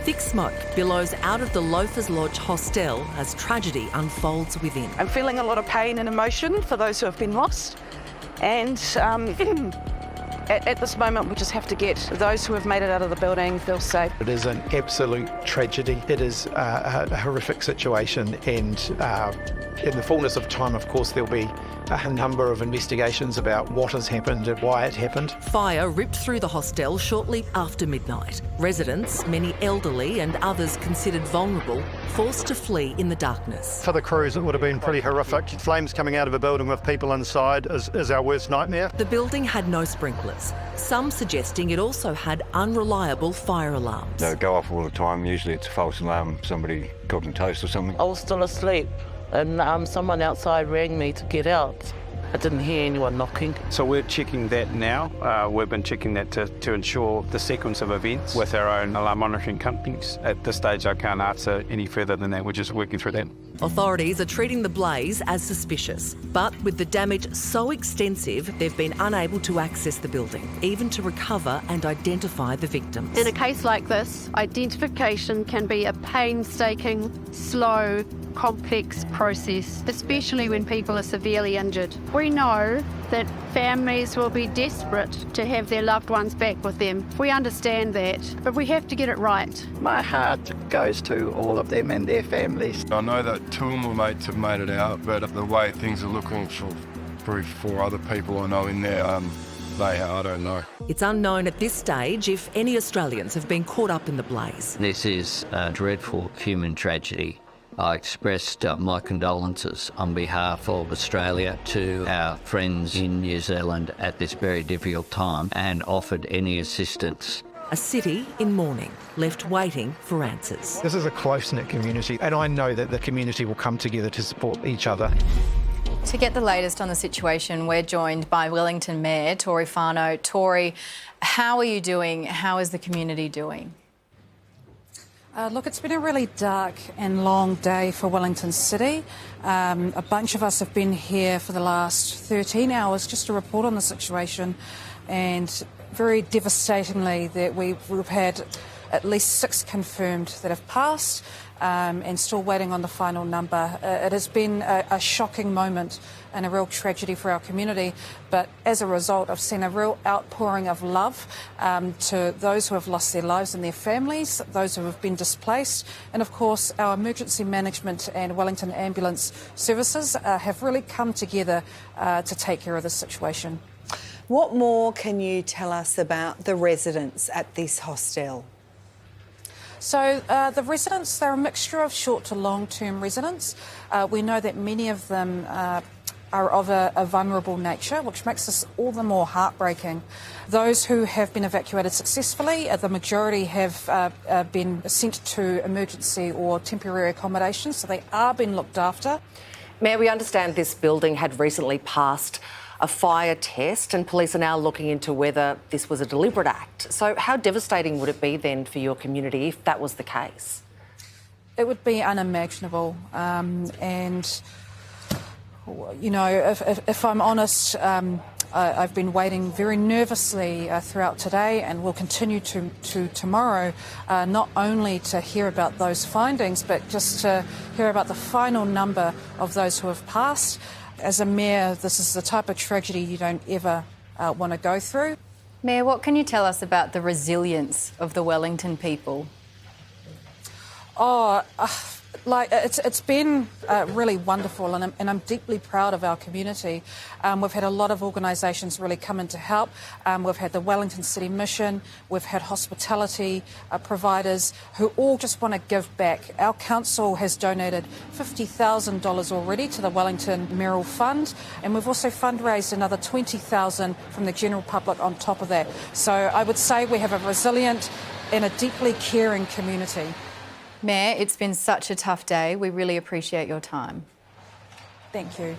Thick smoke billows out of the Loafers Lodge Hostel as tragedy unfolds within. I'm feeling a lot of pain and emotion for those who have been lost, and at this moment we just have to get those who have made it out of the building feel safe. It is an absolute tragedy. It is a horrific situation, and in the fullness of time, of course, there'll be a number of investigations about what has happened and why it happened. Fire ripped through the hostel shortly after midnight. Residents, many elderly and others considered vulnerable, forced to flee in the darkness. For the crews, it would have been pretty horrific. Flames coming out of a building with people inside is our worst nightmare. The building had no sprinklers, some suggesting it also had unreliable fire alarms. They go off all the time. Usually it's a false alarm, somebody cooking toast or something. I was still asleep, and someone outside rang me to get out. I didn't hear anyone knocking. So we're checking that now. We've been checking that to ensure the sequence of events with our own alarm monitoring companies. At this stage, I can't answer any further than that. We're just working through that. Authorities are treating the blaze as suspicious, but with the damage so extensive, they've been unable to access the building, even to recover and identify the victims. In a case like this, identification can be a painstaking, slow, complex process, especially when people are severely injured. We know that families will be desperate to have their loved ones back with them. We understand that, but we have to get it right. My heart goes to all of them and their families. I know that two of my mates have made it out, but the way things are looking for four other people I know in there, I don't know. It's unknown at this stage if any Australians have been caught up in the blaze. This is a dreadful human tragedy. I expressed my condolences on behalf of Australia to our friends in New Zealand at this very difficult time and offered any assistance. A city in mourning, left waiting for answers. This is a close-knit community, and I know that the community will come together to support each other. To get the latest on the situation, we're joined by Wellington Mayor Tory Whānau. Tory, how are you doing? How is the community doing? Look, it's been a really dark and long day for Wellington City. A bunch of us have been here for the last 13 hours just to report on the situation, and very devastatingly that we've had at least 6 confirmed that have passed, and still waiting on the final number. It has been a shocking moment and a real tragedy for our community, but as a result I've seen a real outpouring of love to those who have lost their lives and their families, those who have been displaced, and of course our emergency management and Wellington ambulance services have really come together to take care of this situation. What more can you tell us about the residents at this hostel? So the residents, they're a mixture of short to long-term residents. We know that many of them are of a vulnerable nature, which makes this all the more heartbreaking. Those who have been evacuated successfully, the majority have been sent to emergency or temporary accommodation, so they are being looked after. Mayor, we understand this building had recently passed a fire test, and police are now looking into whether this was a deliberate act. So how devastating would it be then for your community if that was the case? It would be unimaginable, and you know, if I'm honest, I've been waiting very nervously throughout today, and will continue to tomorrow, not only to hear about those findings, but just to hear about the final number of those who have passed. As a mayor, this is the type of tragedy you don't ever want to go through. Mayor, what can you tell us about the resilience of the Wellington people? It's been really wonderful, and I'm deeply proud of our community. We've had a lot of organisations really come in to help. We've had the Wellington City Mission, we've had hospitality providers who all just want to give back. Our council has donated $50,000 already to the Wellington Mayoral Fund, and we've also fundraised another $20,000 from the general public on top of that. So I would say we have a resilient and a deeply caring community. Mayor, it's been such a tough day. We really appreciate your time. Thank you.